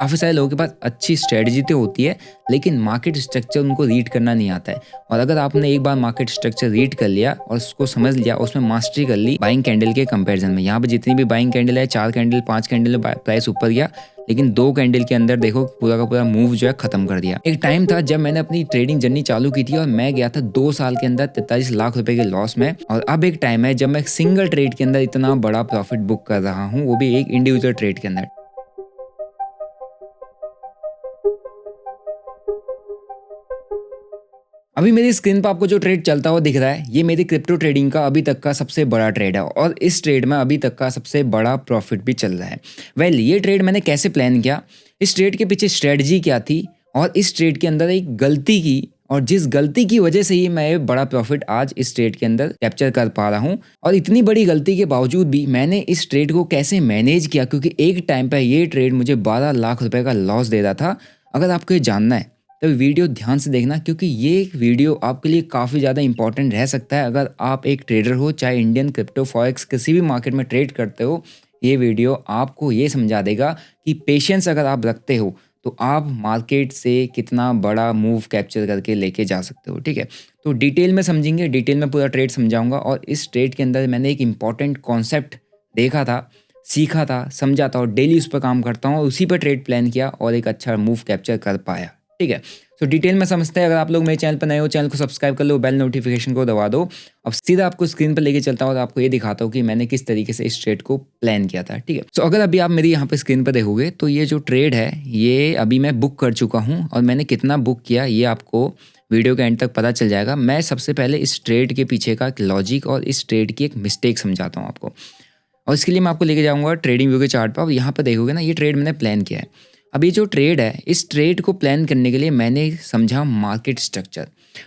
काफ़ी सारे लोगों के पास अच्छी स्ट्रेटजी तो होती है, लेकिन मार्केट स्ट्रक्चर उनको रीड करना नहीं आता है। और अगर आपने एक बार मार्केट स्ट्रक्चर रीड कर लिया और उसको समझ लिया, उसमें मास्टरी कर ली बाइंग कैंडल के कंपैरिजन में, यहाँ पे जितनी भी बाइंग कैंडल है, 4 कैंडल 5 कैंडल प्राइस ऊपर गया, लेकिन 2 कैंडल के अंदर देखो पूरा का पूरा मूव जो है खत्म कर दिया। एक टाइम था जब मैंने अपनी ट्रेडिंग जर्नी चालू की थी और मैं गया था 2 साल के अंदर 43 लाख रुपए के लॉस में। और अब एक टाइम है जब मैं एक सिंगल ट्रेड के अंदर इतना बड़ा प्रॉफिट बुक कर रहा हूँ, वो भी एक इंडिविजुअल ट्रेड के अंदर। अभी मेरी स्क्रीन पर आपको जो ट्रेड चलता हुआ दिख रहा है, ये मेरी क्रिप्टो ट्रेडिंग का अभी तक का सबसे बड़ा ट्रेड है और इस ट्रेड में अभी तक का सबसे बड़ा प्रॉफिट भी चल रहा है। ये ट्रेड मैंने कैसे प्लान किया, इस ट्रेड के पीछे स्ट्रेटजी क्या थी और इस ट्रेड के अंदर एक गलती की, और जिस गलती की वजह से ही मैं बड़ा प्रॉफिट आज इस ट्रेड के अंदर कैप्चर कर पा रहा हूँ। और इतनी बड़ी गलती के बावजूद भी मैंने इस ट्रेड को कैसे मैनेज किया, क्योंकि एक टाइम पर ये ट्रेड मुझे 12 लाख रुपए का लॉस दे रहा था। अगर आपको ये जानना है तो वीडियो ध्यान से देखना, क्योंकि ये एक वीडियो आपके लिए काफ़ी ज़्यादा इंपॉर्टेंट रह सकता है। अगर आप एक ट्रेडर हो, चाहे इंडियन क्रिप्टो फॉरेक्स किसी भी मार्केट में ट्रेड करते हो, ये वीडियो आपको ये समझा देगा कि पेशेंस अगर आप रखते हो तो आप मार्केट से कितना बड़ा मूव कैप्चर करके लेके जा सकते हो। ठीक है, तो डिटेल में समझेंगे, डिटेल में पूरा ट्रेड समझाऊंगा। और इस ट्रेड के अंदर मैंने एक इंपॉर्टेंट कॉन्सेप्ट देखा था, सीखा था, समझा था और डेली उस पर काम करता हूँ, उसी पर ट्रेड प्लान किया और एक अच्छा मूव कैप्चर कर पाया। ठीक है, तो डिटेल में समझते हैं। अगर आप लोग मेरे चैनल पर नए हो, चैनल को सब्सक्राइब कर लो, बेल नोटिफिकेशन को दबा दो। अब सीधा आपको स्क्रीन पर लेके चलता हूँ और आपको ये दिखाता हूँ कि मैंने किस तरीके से इस ट्रेड को प्लान किया था। ठीक है, तो अगर अभी आप मेरी यहाँ पे स्क्रीन पर देखोगे तो ये जो ट्रेड है ये अभी मैं बुक कर चुका हूँ, और मैंने कितना बुक किया ये आपको वीडियो के एंड तक पता चल जाएगा। मैं सबसे पहले इस ट्रेड के पीछे का लॉजिक और इस ट्रेड की एक मिस्टेक समझाता हूँ आपको, और इसके लिए मैं आपको लेके जाऊँगा ट्रेडिंग व्यू के चार्ट पर। अब यहाँ पर देखोगे ना, ये ट्रेड मैंने प्लान किया है। अब ये जो ट्रेड है, इस ट्रेड को प्लान करने के लिए मैंने समझा मार्केट स्ट्रक्चर।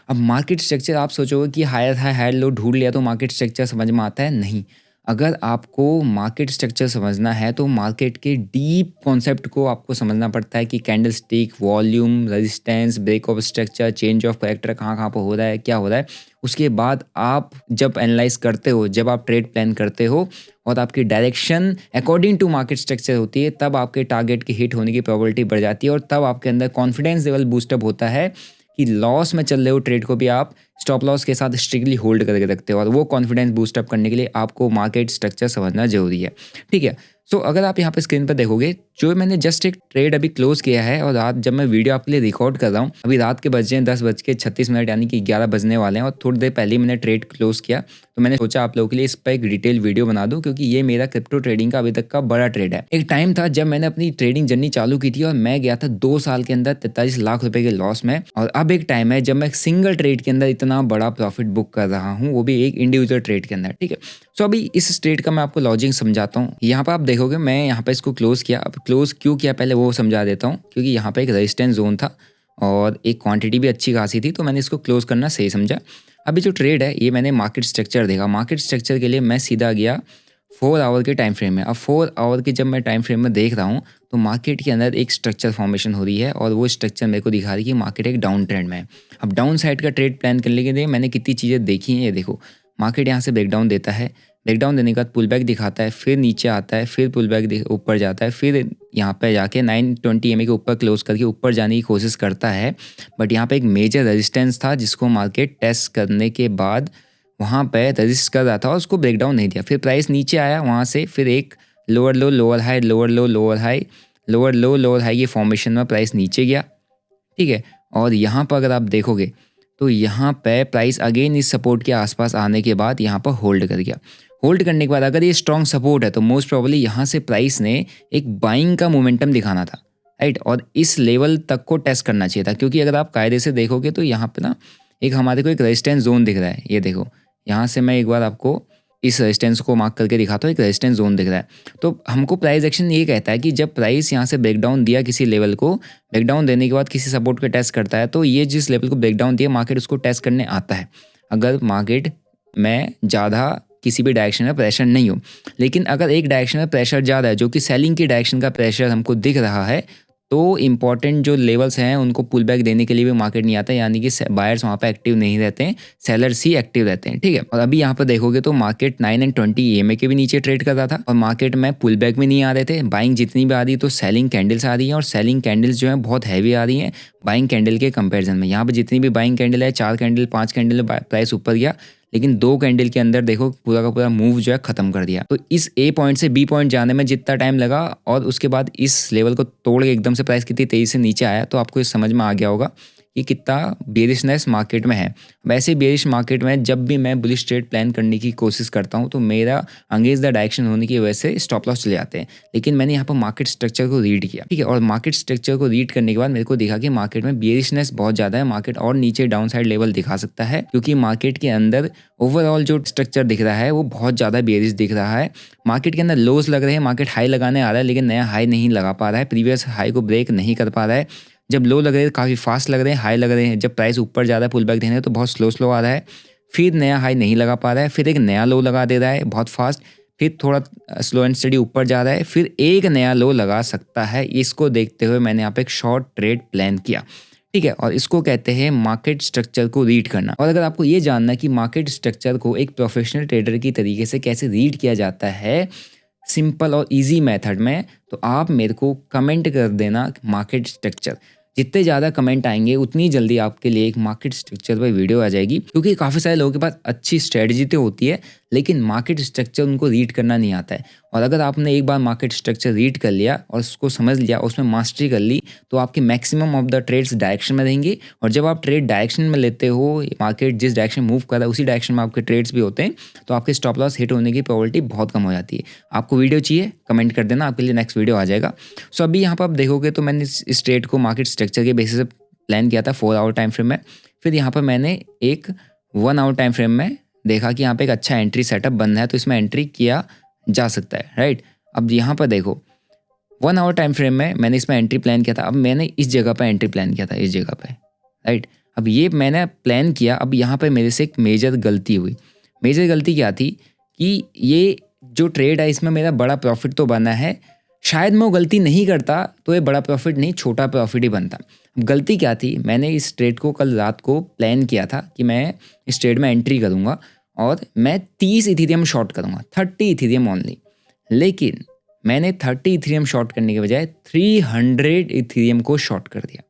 अब मार्केट स्ट्रक्चर आप सोचोगे कि हायर हाई हायर लो ढूंढ लिया तो मार्केट स्ट्रक्चर समझ में आता है, नहीं। अगर आपको मार्केट स्ट्रक्चर समझना है तो मार्केट के डीप कॉन्सेप्ट को आपको समझना पड़ता है कि candle stick, volume, resistance, break of structure, change of character कहाँ कहाँ पर हो रहा है, क्या हो रहा है। उसके बाद आप जब एनालाइज करते हो, जब आप ट्रेड प्लान करते हो और आपकी direction according to market structure होती है, तब आपके टारगेट की हिट होने की प्रोबेबिलिटी बढ़ जाती है और तब आपके अंदर कॉन्फिडेंस लेवल बूस्टअप होता है कि लॉस में चल रहे हो ट्रेड को भी आप स्टॉप लॉस के साथ स्ट्रिक्टली होल्ड करके रखते हो। और वो कॉन्फिडेंस बूस्टअप करने के लिए आपको मार्केट स्ट्रक्चर समझना जरूरी है। ठीक है, सो अगर आप यहाँ पे स्क्रीन पर देखोगे, जो मैंने जस्ट एक ट्रेड अभी क्लोज किया है और रात जब मैं वीडियो आपके लिए रिकॉर्ड कर रहा हूँ, अभी रात के बजे हैं 10:36 यानी कि 11 बजने वाले हैं, और थोड़ी देर पहले मैंने ट्रेड क्लोज किया। तो मैंने सोचा आप लोगों के लिए इस पर एक डिटेल वीडियो बना दूं, क्योंकि ये मेरा क्रिप्टो ट्रेडिंग का अभी तक का बड़ा ट्रेड है। एक टाइम था जब मैंने अपनी ट्रेडिंग जर्नी चालू की थी और मैं गया था 2 साल के अंदर 43 लाख रुपए के लॉस में। और अब एक टाइम है जब मैं एक सिंगल ट्रेड के अंदर इतना बड़ा प्रॉफिट बुक कर रहा हूँ, वो भी एक इंडिविजुअल ट्रेड के अंदर। ठीक है, सो अभी इस ट्रेड का मैं आपको लॉजिक समझाता हूँ। यहाँ पर आप देखोगे मैं यहाँ पे इसको क्लोज किया। अब क्लोज क्यों किया पहले वो समझा देता हूँ, क्योंकि यहाँ पे एक रेजिस्टेंस जोन था और एक क्वांटिटी भी अच्छी खासी थी, तो मैंने इसको क्लोज करना सही समझा। अभी जो ट्रेड है ये मैंने मार्केट स्ट्रक्चर देखा। मार्केट स्ट्रक्चर के लिए मैं सीधा गया 4 आवर के टाइम फ्रेम में। अब 4 आवर के जब मैं टाइम फ्रेम में देख रहा हूँ तो मार्केट के अंदर एक स्ट्रक्चर फॉर्मेशन हो रही है और वो स्ट्रक्चर मेरे को दिखा रही है कि मार्केट एक डाउन ट्रेंड में है। अब डाउन साइड का ट्रेड प्लान करने के लिए मैंने कितनी चीज़ें देखी हैं, ये देखो। मार्केट यहाँ से ब्रेकडाउन देता है, ब्रेकडाउन देने के बाद पुल बैक दिखाता है, फिर नीचे आता है, फिर पुल बैक ऊपर जाता है, फिर यहाँ पे जाके 920 EMA के ऊपर क्लोज करके ऊपर जाने की कोशिश करता है। बट यहाँ पे एक मेजर रेजिस्टेंस था जिसको मार्केट टेस्ट करने के बाद वहाँ पे रजिस्ट कर रहा था और उसको ब्रेकडाउन नहीं दिया। फिर प्राइस नीचे आया, वहाँ से फिर एक लोअर लो लोअर हाई, लोअर लो लोअर हाई, लोअर लो लोअर हाई, ये फॉर्मेशन में प्राइस नीचे गया। ठीक है, और यहाँ पर अगर आप देखोगे तो यहाँ पे प्राइस अगेन इस सपोर्ट के आसपास आने के बाद यहाँ पर होल्ड कर गया। होल्ड करने के बाद अगर ये स्ट्रॉन्ग सपोर्ट है तो मोस्ट प्रोबेबली यहाँ से प्राइस ने एक बाइंग का मोमेंटम दिखाना था, राइट। और इस लेवल तक को टेस्ट करना चाहिए था, क्योंकि अगर आप कायदे से देखोगे तो यहाँ पे ना एक हमारे को एक रेजिस्टेंस जोन दिख रहा है। ये देखो, यहाँ से मैं एक बार आपको इस रेजिस्टेंस को मार्क करके दिखाता हूँ, एक रेजिस्टेंस जोन दिख रहा है। तो हमको प्राइस एक्शन ये कहता है कि जब प्राइस यहाँ से ब्रेकडाउन दिया किसी लेवल को, ब्रेकडाउन देने के बाद किसी सपोर्ट को टेस्ट करता है, तो ये जिस लेवल को ब्रेकडाउन दिया मार्केट उसको टेस्ट करने आता है, अगर मार्केट में ज़्यादा किसी भी डायरेक्शन में प्रेशर नहीं हो। लेकिन अगर एक डायरेक्शन में प्रेशर ज़्यादा है, जो कि सेलिंग की डायरेक्शन का प्रेशर हमको दिख रहा है, तो इम्पॉर्टेंट जो लेवल्स हैं उनको पुल बैक देने के लिए भी मार्केट नहीं आता, यानी कि बायर्स वहाँ पे एक्टिव नहीं रहते हैं, सेलर्स ही एक्टिव रहते हैं, ठीक है। और अभी यहाँ पर देखोगे तो मार्केट 9 and 20 EMA के भी नीचे ट्रेड कर रहा था और मार्केट में पुल बैक भी नहीं आ रहे थे। बाइंग जितनी भी आ रही है तो सेलिंग कैंडल्स आ रही हैं और सेलिंग कैंडल्स जो है बहुत हैवी आ रही हैं बाइंग कैंडल के कंपैरिजन में। यहाँ पर जितनी भी बाइंग कैंडल है, 4 कैंडल 5 कैंडल प्राइस ऊपर गया, लेकिन 2 कैंडल के अंदर देखो पूरा का पूरा मूव जो है खत्म कर दिया। तो इस ए पॉइंट से बी पॉइंट जाने में जितना टाइम लगा और उसके बाद इस लेवल को तोड़ के एकदम से प्राइस कितनी तेजी से नीचे आया, तो आपको ये समझ में आ गया होगा कि कितना बेरिशनेस मार्केट में है। वैसे बेरिश मार्केट में जब भी मैं बुलिश ट्रेड प्लान करने की कोशिश करता हूँ तो मेरा अगेंस्ट द डायरेक्शन होने की वजह से स्टॉप लॉस चले जाते हैं, लेकिन मैंने यहाँ पर मार्केट स्ट्रक्चर को रीड किया, ठीक है। और मार्केट स्ट्रक्चर को रीड करने के बाद मेरे को दिखा कि मार्केट में बेरिशनेस बहुत ज़्यादा है, मार्केट और नीचे डाउन साइड लेवल दिखा सकता है, क्योंकि मार्केट के अंदर ओवरऑल जो स्ट्रक्चर दिख रहा है वो बहुत ज़्यादा बेरिश दिख रहा है। मार्केट के अंदर लोज लग रहे हैं, मार्केट हाई लगाने आ रहा है लेकिन नया हाई नहीं लगा पा रहा है, प्रीवियस हाई को ब्रेक नहीं कर पा रहा है। जब लो लग रहे हैं काफ़ी फास्ट लग रहे हैं, हाई लग रहे हैं, जब प्राइस ऊपर ज़्यादा पुल बैक देने तो बहुत स्लो आ रहा है, फिर नया हाई नहीं लगा पा रहा है, फिर एक नया लो लगा दे रहा है बहुत फास्ट, फिर थोड़ा स्लो एंड स्टडी ऊपर जा रहा है, फिर एक नया लो लगा सकता है। इसको देखते हुए मैंने यहाँ पे एक शॉर्ट ट्रेड प्लान किया, ठीक है। और इसको कहते हैं मार्केट स्ट्रक्चर को रीड करना। और अगर आपको ये जानना है कि मार्केट स्ट्रक्चर को एक प्रोफेशनल ट्रेडर की तरीके से कैसे रीड किया जाता है सिंपल और इजी मेथड में, तो आप मेरे को कमेंट कर देना मार्केट स्ट्रक्चर। जितने ज़्यादा कमेंट आएंगे उतनी जल्दी आपके लिए एक मार्केट स्ट्रक्चर पर वीडियो आ जाएगी, क्योंकि काफ़ी सारे लोगों के पास अच्छी स्ट्रेटजी तो होती है लेकिन मार्केट स्ट्रक्चर उनको रीड करना नहीं आता है। और अगर आपने एक बार मार्केट स्ट्रक्चर रीड कर लिया और उसको समझ लिया, उसमें मास्टरी कर ली, तो आपके maximum of the trades direction में रहेंगे। और जब आप ट्रेड डायरेक्शन में लेते हो, मार्केट जिस डायरेक्शन मूव कर रहा है उसी डायरेक्शन में आपके ट्रेड्स भी होते हैं, तो आपके स्टॉप लॉस हिट होने की प्रोबेबिलिटी बहुत कम हो जाती है। आपको वीडियो चाहिए कमेंट कर देना, आपके लिए नेक्स्ट वीडियो आ जाएगा। सो अभी यहाँ पर आप देखोगे तो मैंने इस ट्रेड को मार्केट स्ट्रक्चर के बेसिस से प्लान किया था 4 आवर टाइम फ्रेम में। फिर यहाँ पर मैंने एक 1 आवर टाइम फ्रेम में देखा कि यहाँ पे एक अच्छा एंट्री सेटअप बन रहा है, तो इसमें एंट्री किया जा सकता है, राइट। अब यहाँ पर देखो 1 आवर टाइम फ्रेम में मैंने इसमें एंट्री प्लान किया था। अब मैंने इस जगह पर एंट्री प्लान किया था, इस जगह पे, राइट। अब ये मैंने प्लान किया, अब यहाँ पे मेरे से एक मेजर गलती हुई। मेजर गलती क्या थी कि ये जो ट्रेड है इसमें मेरा बड़ा प्रॉफिट तो बना है, शायद मैं वो गलती नहीं करता तो ये बड़ा प्रॉफिट नहीं छोटा प्रॉफिट ही बनता। गलती क्या थी, मैंने इस ट्रेड को कल रात को प्लान किया था कि मैं इस ट्रेड में एंट्री करूँगा और मैं 30 इथेरियम शॉर्ट करूँगा, 30 इथेरियम ओनली। लेकिन मैंने 30 इथेरियम शॉर्ट करने के बजाय 300 इथेरियम को शॉर्ट कर दिया।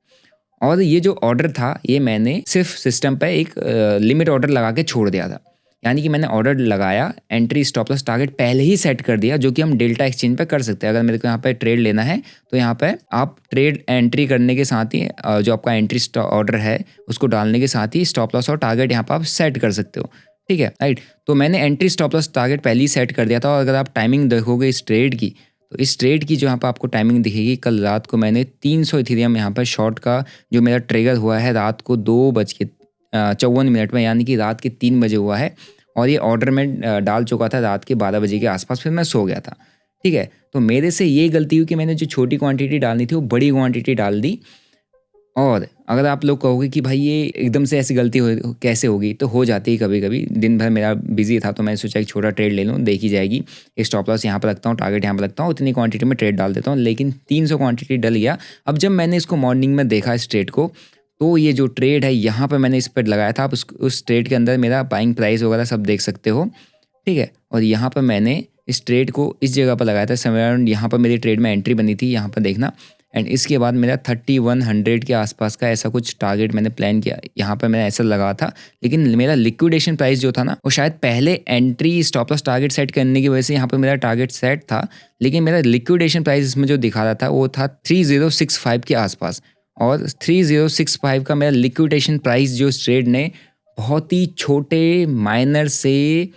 और ये जो ऑर्डर था ये मैंने सिर्फ सिस्टम पे एक लिमिट ऑर्डर लगा के छोड़ दिया था, यानी कि मैंने ऑर्डर लगाया, एंट्री स्टॉप लॉस टारगेट पहले ही सेट कर दिया, जो कि हम डेल्टा एक्सचेंज पे कर सकते हैं। अगर मेरे को यहाँ पे ट्रेड लेना है तो यहाँ पे आप ट्रेड एंट्री करने के साथ ही जो आपका एंट्री ऑर्डर है उसको डालने के साथ ही स्टॉप लॉस और टारगेट यहाँ पर आप सेट कर सकते हो, ठीक है, राइट। तो मैंने एंट्री स्टॉप लॉस टारगेट पहले ही सेट कर दिया था। और अगर आप टाइमिंग देखोगे इस ट्रेड की, तो इस ट्रेड की जो यहाँ पर आपको टाइमिंग दिखेगी, कल रात को मैंने 300 इथेरियम यहाँ पर शॉर्ट का जो मेरा ट्रिगर हुआ है रात को 2:54 में, यानी कि रात के 3 बजे हुआ है। और ये ऑर्डर में डाल चुका था रात के 12 बजे के आसपास, फिर मैं सो गया था, ठीक है। तो मेरे से ये गलती हुई कि मैंने जो छोटी क्वांटिटी डालनी थी वो बड़ी क्वांटिटी डाल दी। और अगर आप लोग कहोगे कि भाई ये एकदम से ऐसी गलती कैसे होगी, तो हो जाती है कभी कभी। दिन भर मेरा बिजी था तो मैंने सोचा एक छोटा ट्रेड ले लूँ, देखी जाएगी। एक स्टॉप लॉस यहाँ पर रखता हूँ, टारगेट यहाँ पर रखता हूँ, उतनी क्वांटिटी में ट्रेड डाल देता हूँ, लेकिन 300 क्वांटिटी डल गया। अब जब मैंने इसको मॉर्निंग में देखा इस ट्रेड को, तो ये जो ट्रेड है यहाँ पर मैंने इस पर लगाया था। आप उस ट्रेड के अंदर मेरा बाइंग प्राइस वगैरह सब देख सकते हो, ठीक है। और यहाँ पर मैंने इस ट्रेड को इस जगह पर लगाया था, समवेयर अराउंड यहाँ पर मेरी ट्रेड में एंट्री बनी थी, यहाँ पर देखना। एंड इसके बाद मेरा 3100 के आसपास का ऐसा कुछ टारगेट मैंने प्लान किया, यहाँ पर मैंने ऐसा लगा था। लेकिन मेरा लिक्विडेशन प्राइस जो था ना, वो शायद पहले entry stop loss target set करने की वजह से यहाँ पर मेरा टारगेट सेट था, लेकिन मेरा लिक्विडेशन प्राइस इसमें जो दिखा रहा था वो था 3065 के आसपास। और 3065 का मेरा लिक्विडेशन प्राइस जो इस ट्रेड ने बहुत ही छोटे माइनर से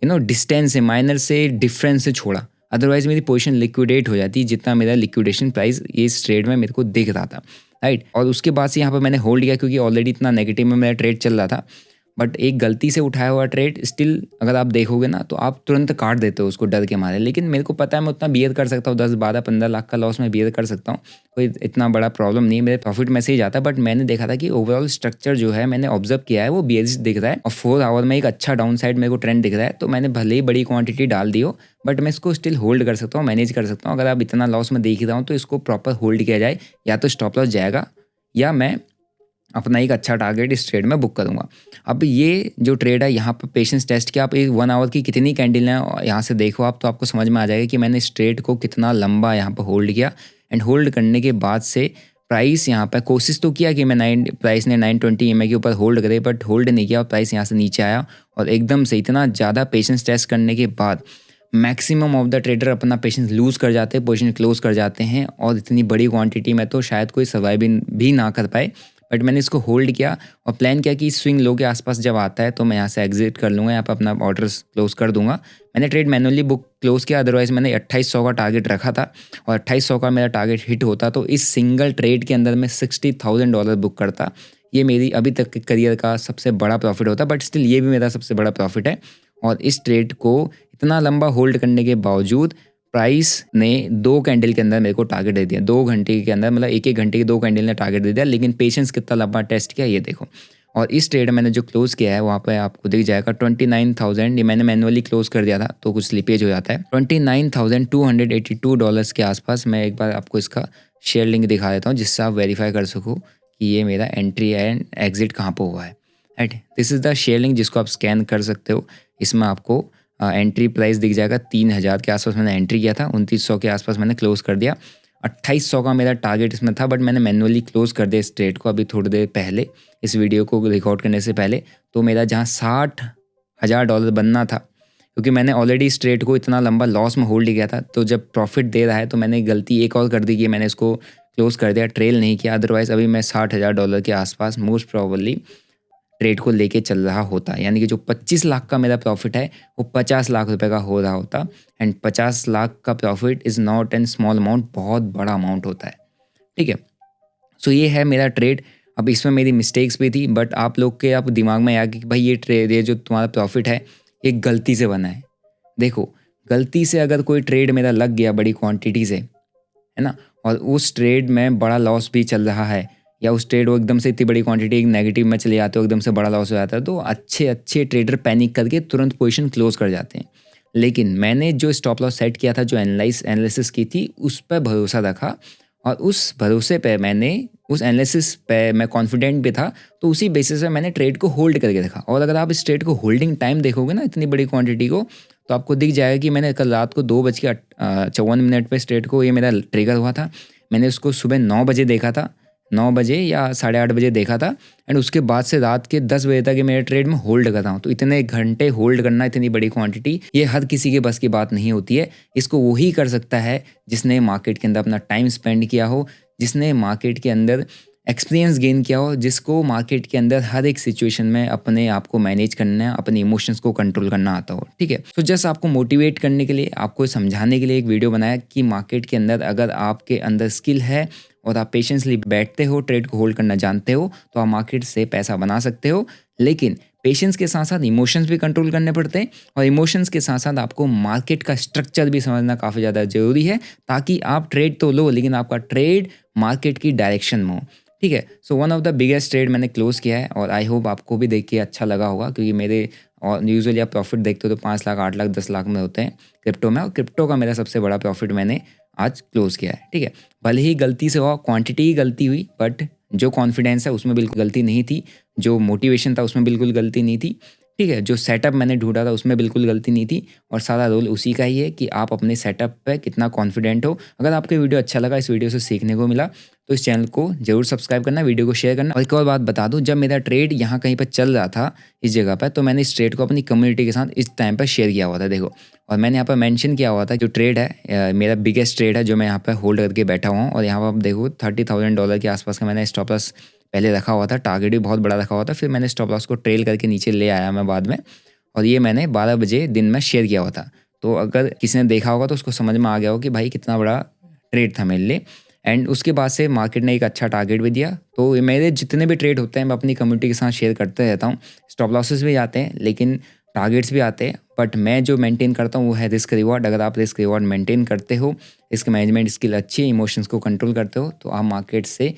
डिस्टेंस से, माइनर से डिफरेंस से छोड़ा, अदरवाइज मेरी पोजीशन लिक्विडेट हो जाती जितना मेरा लिक्विडेशन प्राइस ये इस ट्रेड में मेरे को दिख रहा था, राइट। और उसके बाद से यहाँ पर मैंने होल्ड किया क्योंकि ऑलरेडी इतना नेगेटिव में मेरा ट्रेड चल रहा था। बट एक गलती से उठाया हुआ ट्रेड स्टिल अगर आप देखोगे ना तो आप तुरंत काट देते हो उसको डर के मारे। लेकिन मेरे को पता है मैं उतना बियर कर सकता हूँ, 10 12 15 लाख का लॉस मैं बियर कर सकता हूँ, कोई इतना बड़ा प्रॉब्लम नहीं है, मेरे प्रॉफिट में से ही जाता है। बट मैंने देखा था कि ओवरऑल स्ट्रक्चर जो है मैंने ऑब्जर्व किया है वो बियरिश दिख रहा है और 4 आवर में एक अच्छा डाउन साइड मेरे को ट्रेंड दिख रहा है। तो मैंने भले ही बड़ी क्वांटिटी डाल दी हो बट मैं इसको स्टिल होल्ड कर सकता हूँ, मैनेज कर सकता हूँ। अगर आप इतना लॉस में देख ही रहा हूँ तो इसको प्रॉपर होल्ड किया जाए, या तो स्टॉप लॉस जाएगा या मैं अपना एक अच्छा टारगेट इस ट्रेड में बुक करूँगा। अब ये जो ट्रेड है यहाँ पर पेशेंस टेस्ट किया, आप एक 1 आवर की कितनी कैंडल है यहाँ से देखो आप, तो आपको समझ में आ जाएगा कि मैंने इस ट्रेड को कितना लंबा यहाँ पर होल्ड किया। एंड होल्ड करने के बाद से प्राइस यहाँ पर कोशिश तो किया कि मैं प्राइस ने 920 EMA के ऊपर होल्ड करे, बट होल्ड नहीं किया और प्राइस यहाँ से नीचे आया। और एकदम से इतना ज़्यादा पेशेंस टेस्ट करने के बाद मैक्सिमम ऑफ द ट्रेडर अपना पेशेंस लूज़ कर जाते हैं, पोजीशन क्लोज कर जाते हैं, और इतनी बड़ी क्वांटिटी में तो शायद कोई सर्वाइव भी ना कर पाए। बट मैंने इसको होल्ड किया और प्लान किया कि स्विंग लो के आसपास जब आता है तो मैं यहाँ से एग्जिट कर लूँगा, यहाँ पर अपना ऑर्डर्स क्लोज कर दूंगा। मैंने ट्रेड मैनुअली बुक क्लोज किया, अदरवाइज मैंने 2800 का टारगेट रखा था और 2800 का मेरा टारगेट हिट होता तो इस सिंगल ट्रेड के अंदर मैं $60,000 बुक करता। ये मेरी अभी तक के करियर का सबसे बड़ा प्रॉफिट होता, बट स्टिल ये भी मेरा सबसे बड़ा प्रॉफिट है। और इस ट्रेड को इतना लंबा होल्ड करने के बावजूद प्राइस ने 2 कैंडल के अंदर मेरे को टारगेट दे दिया, 2 घंटे के अंदर, मतलब एक घंटे की 2 कैंडल ने टारगेट दे दिया। लेकिन पेशेंस कितना लंबा टेस्ट किया ये देखो। और इस ट्रेड मैंने जो क्लोज किया है वहाँ पे आपको दिख जाएगा 29,000, ये मैंने मैनुअली क्लोज कर दिया था तो कुछ स्लिपेज हो जाता है। $29,282 के आसपास। मैं एक बार आपको इसका शेयर लिंक दिखा देता हूँ जिससे आप वेरीफाई कर सको कि ये मेरा एंट्री एंड एग्जिट कहाँ पर हुआ है। Right, this is the share link जिसको आप स्कैन कर सकते हो। इसमें आपको एंट्री प्राइस दिख जाएगा 3,000 के आसपास मैंने एंट्री किया था, 2900 के आसपास मैंने क्लोज कर दिया। 2800 का मेरा टारगेट इसमें था, बट मैंने मैनुअली क्लोज कर दिया इस ट्रेड को अभी थोड़ी देर पहले, इस वीडियो को रिकॉर्ड करने से पहले। तो मेरा जहाँ $60,000 बनना था, क्योंकि मैंने ऑलरेडी इस ट्रेड को इतना लंबा लॉस में होल्ड किया था, तो जब प्रॉफिट दे रहा है तो मैंने गलती एक और कर दी कि मैंने इसको क्लोज कर दिया, ट्रेल नहीं किया। अदरवाइज़ अभी मैं $60,000 के आसपास मोस्ट प्रॉबली ट्रेड को लेके चल रहा होता। यानी कि जो 25 लाख का मेरा प्रॉफिट है वो 50 लाख रुपए का हो रहा होता। एंड 50 लाख का profit is not an small amount, बहुत बड़ा अमाउंट होता है। ठीक है, सो ये है मेरा ट्रेड। अब इसमें मेरी मिस्टेक्स भी थी, बट आप लोग के आप दिमाग में आया कि भाई ये ट्रेड, ये जो तुम्हारा प्रॉफिट है ये गलती से बना है। देखो, गलती से अगर कोई ट्रेड मेरा लग गया बड़ी क्वांटिटी से, है ना, और उस ट्रेड में बड़ा लॉस भी चल रहा है, या उस ट्रेड वो एकदम से इतनी बड़ी क्वांटिटी एक नेगेटिव में चले जाते हो, एकदम से बड़ा लॉस हो जाता है, तो अच्छे ट्रेडर पैनिक करके तुरंत पोजीशन क्लोज कर जाते हैं। लेकिन मैंने जो स्टॉप लॉस सेट किया था, जो एनालिसिस की थी, उस पर भरोसा रखा और उस भरोसे पे मैंने, उस एनालिसिस पे मैं कॉन्फिडेंट भी था, तो उसी बेसिस पे मैंने ट्रेड को होल्ड करके रखा। और अगर आप इस ट्रेड को होल्डिंग टाइम देखोगे ना, इतनी बड़ी क्वांटिटी को, तो आपको दिख जाएगा कि मैंने कल रात को 2:54 पे इस ट्रेड को, ये मेरा ट्रिगर हुआ था। मैंने उसको सुबह 9 बजे देखा था, 9 बजे या 8:30 बजे देखा था, एंड उसके बाद से रात के 10 बजे तक ये मेरे ट्रेड में होल्ड कर रहा हूँ। तो इतने घंटे होल्ड करना, इतनी बड़ी क्वांटिटी, ये हर किसी के बस की बात नहीं होती है। इसको वही कर सकता है जिसने मार्केट के अंदर अपना टाइम स्पेंड किया हो, जिसने मार्केट के अंदर एक्सपीरियंस गेन किया हो, जिसको मार्केट के अंदर हर एक सिचुएशन में अपने आप को मैनेज करना, अपने इमोशंस को कंट्रोल करना आता हो। ठीक है, तो जस्ट आपको मोटिवेट करने के लिए, आपको समझाने के लिए एक वीडियो बनाया कि मार्केट के अंदर अगर आपके अंदर स्किल है और आप पेशेंसली बैठते हो, ट्रेड को होल्ड करना जानते हो, तो आप मार्केट से पैसा बना सकते हो। लेकिन पेशेंस के साथ साथ इमोशंस भी कंट्रोल करने पड़ते हैं, और इमोशंस के साथ साथ आपको मार्केट का स्ट्रक्चर भी समझना काफ़ी ज़्यादा ज़रूरी है, ताकि आप ट्रेड तो लो लेकिन आपका ट्रेड मार्केट की डायरेक्शन में हो। ठीक है, so one of the biggest trade मैंने क्लोज किया है, और आई होप आपको भी देख के अच्छा लगा होगा, क्योंकि मेरे और यूजुअली आप प्रॉफिट देखते हो तो 5 लाख, 8 लाख, 10 लाख में होते हैं क्रिप्टो में, और क्रिप्टो का मेरा सबसे बड़ा प्रॉफिट मैंने आज क्लोज किया है। ठीक है, भले ही गलती से हुआ, क्वांटिटी ही गलती हुई, बट जो कॉन्फिडेंस है उसमें बिल्कुल गलती नहीं थी, जो मोटिवेशन था उसमें बिल्कुल गलती नहीं थी। ठीक है, जो सेटअप मैंने ढूंढा था उसमें बिल्कुल गलती नहीं थी, और सारा रोल उसी का ही है कि आप अपने सेटअप पे कितना कॉन्फिडेंट हो। अगर आपको वीडियो अच्छा लगा, इस वीडियो से सीखने को मिला, तो इस चैनल को जरूर सब्सक्राइब करना, वीडियो को शेयर करना। और एक और बात बता दूं, जब मेरा ट्रेड यहाँ कहीं पर चल रहा था इस जगह पर, तो मैंने इस ट्रेड को अपनी कम्युनिटी के साथ इस टाइम पर शेयर किया हुआ था। देखो, और मैंने यहाँ पर मेंशन किया हुआ था जो ट्रेड है मेरा बिगेस्ट ट्रेड है, जो मैं यहाँ पर होल्ड करके बैठा हुआ हूँ। और यहाँ पर आप देखो $30,000 के आसपास का मैंने स्टॉप लॉस पहले रखा हुआ था, टारगेट भी बहुत बड़ा रखा हुआ था, फिर मैंने स्टॉप लॉस को ट्रेल करके नीचे ले आया मैं बाद में, और ये मैंने 12 बजे दिन में शेयर किया हुआ था। तो अगर किसी ने देखा होगा तो उसको समझ में आ गया हो कि भाई कितना बड़ा ट्रेड था मेरे लिए। एंड उसके बाद से मार्केट ने एक अच्छा टारगेट भी दिया। तो ये मेरे जितने भी ट्रेड होते हैं मैं अपनी कम्युनिटी के साथ शेयर करते रहता हूँ। स्टॉप लॉसेस भी आते हैं लेकिन टारगेट्स भी आते हैं, बट मैं जो मेंटेन करता हूँ वो है रिस्क रिवॉर्ड। अगर आप रिस्क रिवॉर्ड मेंटेन करते हो, रिस्क मैनेजमेंट स्किल अच्छी है, इमोशंस को कंट्रोल करते हो, तो आप मार्केट से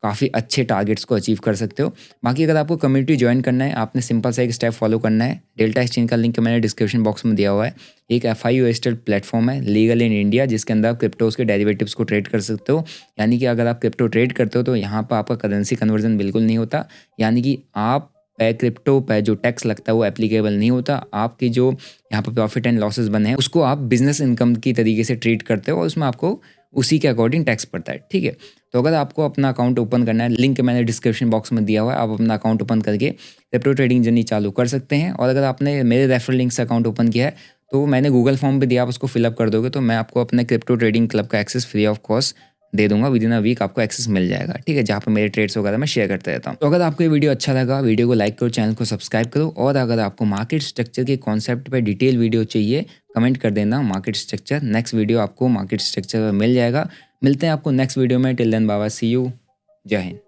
काफ़ी अच्छे टारगेट्स को अचीव कर सकते हो। बाकी अगर आपको कम्युनिटी ज्वाइन करना है, आपने सिंपल सा एक स्टेप फॉलो करना है। डेल्टा एक्सचेंज का लिंक मैंने डिस्क्रिप्शन बॉक्स में दिया हुआ है। एक FIU रजिस्टर्ड प्लेटफॉर्म है, लीगल इन इंडिया, जिसके अंदर आप क्रिप्टोज के डेरिवेटिव्स को ट्रेड कर सकते हो। यानी कि अगर आप क्रिप्टो ट्रेड करते हो तो यहाँ पर आपका करेंसी कन्वर्जन बिल्कुल नहीं होता, यानी कि आप क्रिप्टो पे जो टैक्स लगता है वो एप्लीकेबल नहीं होता। आपकी जो यहाँ पर प्रॉफिट एंड लॉसेस बने हैं उसको आप बिजनेस इनकम की तरीके से ट्रीट करते हो और उसमें आपको उसी के अकॉर्डिंग टैक्स पड़ता है, ठीक है। तो अगर आपको अपना अकाउंट ओपन करना है, लिंक मैंने डिस्क्रिप्शन बॉक्स में दिया हुआ है, आप अपना अकाउंट ओपन करके क्रिप्टो ट्रेडिंग जर्नी चालू कर सकते हैं। और अगर आपने मेरे रेफरल लिंक से अकाउंट ओपन किया है तो मैंने गूगल फॉर्म भी दिया, आप उसको फिलअप कर दोगे तो मैं आपको अपने क्रिप्टो ट्रेडिंग क्लब का एक्सेस फ्री ऑफ कॉस्ट दे दूंगा। विद इन अ वीक आपको एक्सेस मिल जाएगा, ठीक है, जहाँ पर मेरे ट्रेड्स वगैरह मैं शेयर करता रहता हूँ। तो अगर आपको ये वीडियो अच्छा लगा, वीडियो को लाइक करो, चैनल को सब्सक्राइब करो। और अगर आपको मार्केट स्ट्रक्चर के कॉन्सेप्ट पे डिटेल वीडियो चाहिए, कमेंट कर देना मार्केट स्ट्रक्चर। नेक्स्ट वीडियो आपको मार्केट स्ट्रक्चर पर मिल जाएगा। मिलते हैं आपको नेक्स्ट वीडियो में। Till then bye bye, see you, जय हिंद।